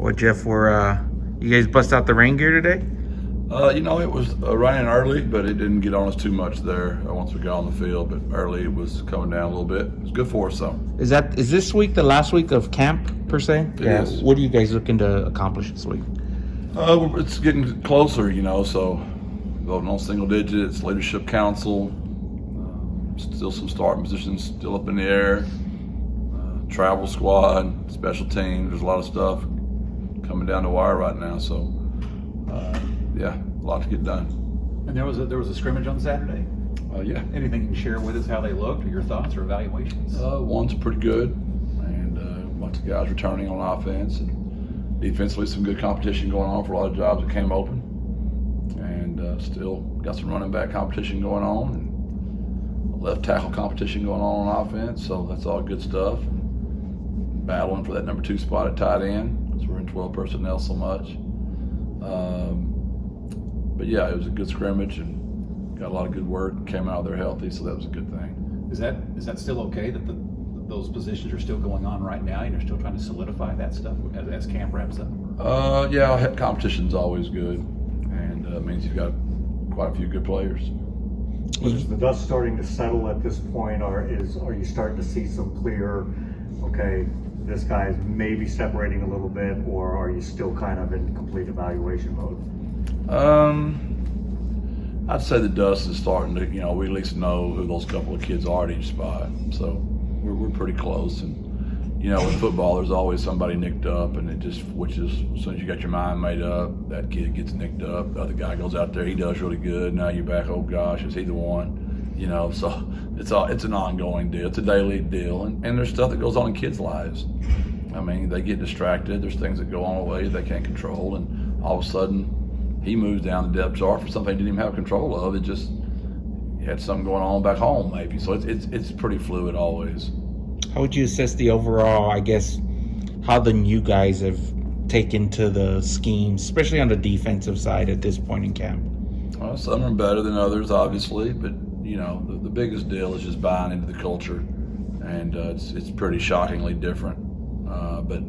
Well, Jeff, you guys bust out the rain gear today? It was raining early, but it didn't get on us too much there once we got on the field. But early, it was coming down a little bit. It was good for us, though. Is this week the last week of camp, per se? It is. What are you guys looking to accomplish this week? It's getting closer, so voting on single digits, leadership council, still some starting positions still up in the air, travel squad, special teams. There's a lot of stuff coming down the wire right now, so a lot to get done. And there was a scrimmage on Saturday. Yeah. Anything you can share with us how they looked, or your thoughts or evaluations? One's pretty good, and a bunch of guys returning on offense, and defensively some good competition going on for a lot of jobs that came open, and still got some running back competition going on, and left tackle competition going on offense. So that's all good stuff. Battling for that number 2 spot at tight end because we're in 12 personnel so much. But yeah, it was a good scrimmage and got a lot of good work. Came out there healthy, so that was a good thing. Is that still okay that those positions are still going on right now and you're still trying to solidify that stuff as camp wraps up? Competition's always good, and it means you've got quite a few good players. Is the dust starting to settle at this point, or are you starting to see some clear, okay, this guy's maybe separating a little bit, or are you still kind of in complete evaluation mode? I'd say the dust is starting to, we at least know who those couple of kids are at each spot. So we're pretty close. And, in football, there's always somebody nicked up, and which is, as soon as you got your mind made up, that kid gets nicked up. The other guy goes out there, he does really good. Now you're back, oh gosh, is he the one? So it's an ongoing deal. It's a daily deal. And there's stuff that goes on in kids' lives. I mean, they get distracted. There's things that go on away they can't control. And all of a sudden, he moves down the depth chart for something he didn't even have control of. It just had something going on back home, maybe. So it's pretty fluid always. How would you assess the overall, how the new guys have taken to the schemes, especially on the defensive side at this point in camp? Well, some are better than others, obviously, but the biggest deal is just buying into the culture, and it's pretty shockingly different. But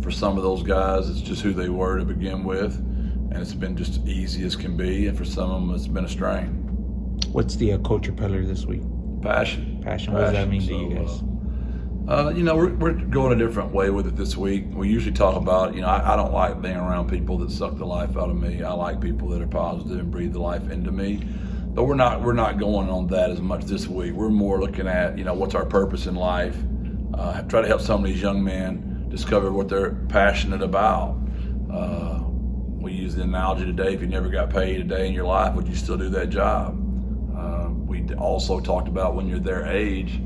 for some of those guys, it's just who they were to begin with, and it's been just easy as can be, and for some of them, it's been a strain. What's the culture pillar this week? Passion. What does that mean to you guys? We're going a different way with it this week. We usually talk about, I don't like being around people that suck the life out of me. I like people that are positive and breathe the life into me. But we're not going on that as much this week. We're more looking at, what's our purpose in life. Try to help some of these young men discover what they're passionate about. We use the analogy today, if you never got paid a day in your life, would you still do that job? We also talked about when you're their age,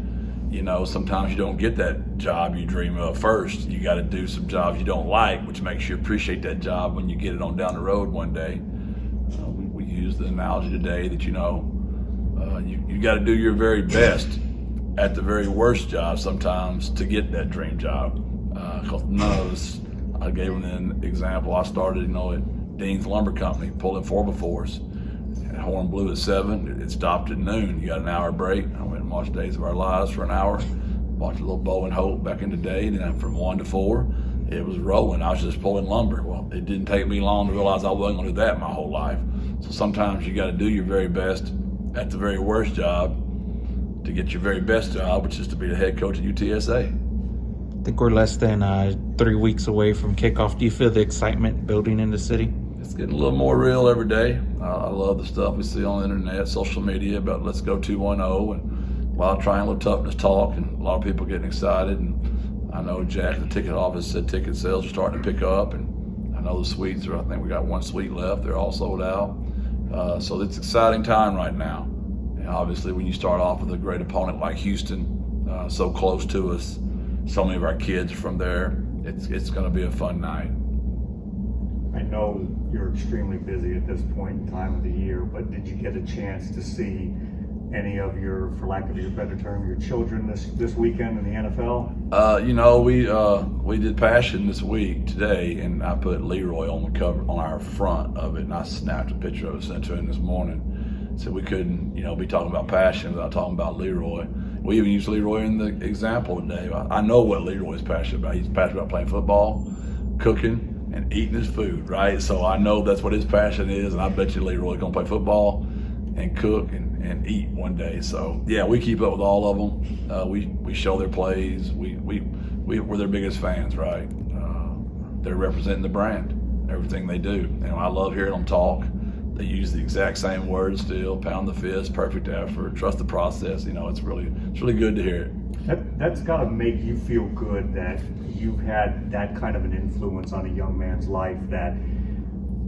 sometimes you don't get that job you dream of first. You got to do some jobs you don't like, which makes you appreciate that job when you get it on down the road one day. We use the analogy today that, you got to do your very best at the very worst job sometimes to get that dream job. Because none of us, I gave them an example. I started, at Dean's Lumber Company, pulling 4x4s. Horn blew at 7, it stopped at noon. You got an hour break. I went and watched Days of Our Lives for an hour, watched a little Bo and Hope back in the day, and then from 1 to 4, it was rolling. I was just pulling lumber. Well, it didn't take me long to realize I wasn't going to do that my whole life. So sometimes you got to do your very best at the very worst job to get your very best job, which is to be the head coach at UTSA. I think we're less than 3 weeks away from kickoff. Do you feel the excitement building in the city? It's getting a little more real every day. I love the stuff we see on the internet, social media about let's go 2-1-0, and a lot of triangle toughness talk, and a lot of people getting excited. And I know Jack, the ticket office, said ticket sales are starting to pick up, and I know the suites I think we got 1 suite left. They're all sold out. So it's an exciting time right now. And obviously when you start off with a great opponent like Houston, so close to us, so many of our kids from there, it's going to be a fun night. I know you're extremely busy at this point in time of the year, but did you get a chance to see any of your, for lack of a better term, your children this weekend in the NFL? We did Passion this week today, and I put Leroy on the cover on our front of it, and I snapped a picture of it, sent to him this morning. So we couldn't, be talking about Passion without talking about Leroy. We even used Leroy in the example today. I know what Leroy's passionate about. He's passionate about playing football. cooking and eating his food, right? So I know that's what his passion is, and I bet you Leroy's gonna play football and cook and eat one day. So yeah, we keep up with all of them. We show their plays. We're their biggest fans, right? They're representing the brand, everything they do. And I love hearing them talk. They use the exact same words still: pound the fist, perfect effort, trust the process. It's really good to hear it. That's got to make you feel good that you've had that kind of an influence on a young man's life, that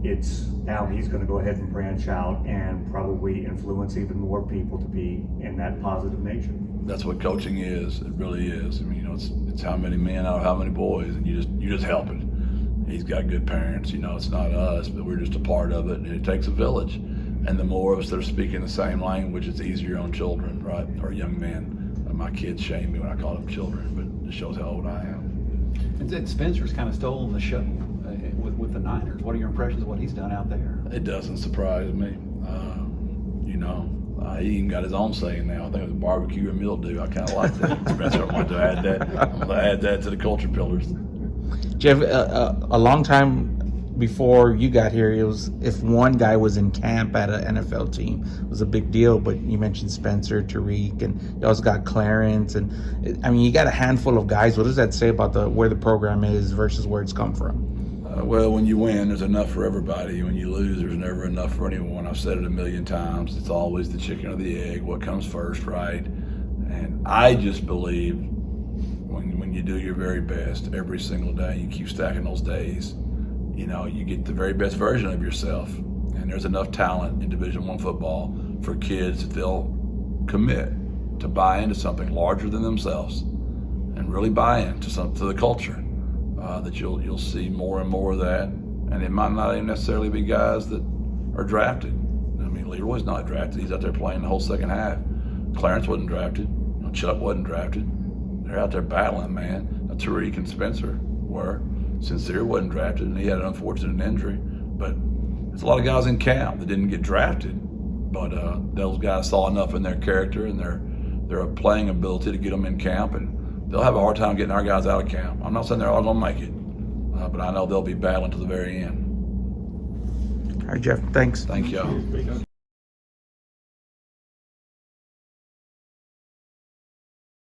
it's now he's going to go ahead and branch out and probably influence even more people to be in that positive nature. That's what coaching is. It really is. I mean, it's how many men out of how many boys, and you just help it. He's got good parents. It's not us, but we're just a part of it, and it takes a village. And the more of us that are speaking the same language, it's easier on children, right, or young men. My kids shame me when I call them children, but it shows how old I am. And Spencer's kind of stolen the show with the Niners. What are your impressions of what he's done out there? It doesn't surprise me. He even got his own saying now. I think it was barbecue and mildew. I kind of like that. Spencer, I'm going to add that. I'm going to add that to the culture pillars. Jeff, a long time before you got here, it was if one guy was in camp at an NFL team, it was a big deal. But you mentioned Spencer, Tariq, and you also got Clarence, and you got a handful of guys. What does that say about where the program is versus where it's come from? Well, when you win, there's enough for everybody. When you lose, there's never enough for anyone. I've said it a million times. It's always the chicken or the egg. What comes first, right? And I just believe when you do your very best every single day, you keep stacking those days, you get the very best version of yourself. And there's enough talent in Division I football for kids that they'll commit to buy into something larger than themselves and really buy into to the culture. That you'll see more and more of that, and it might not even necessarily be guys that are drafted. Leroy's not drafted; he's out there playing the whole second half. Clarence wasn't drafted. Chuck wasn't drafted. They're out there battling, man. Tariq and Spencer were. Sincere wasn't drafted, and he had an unfortunate injury. But there's a lot of guys in camp that didn't get drafted, but those guys saw enough in their character and their playing ability to get them in camp, and they'll have a hard time getting our guys out of camp. I'm not saying they're all going to make it, but I know they'll be battling to the very end. All right, Jeff, thanks. Thank y'all.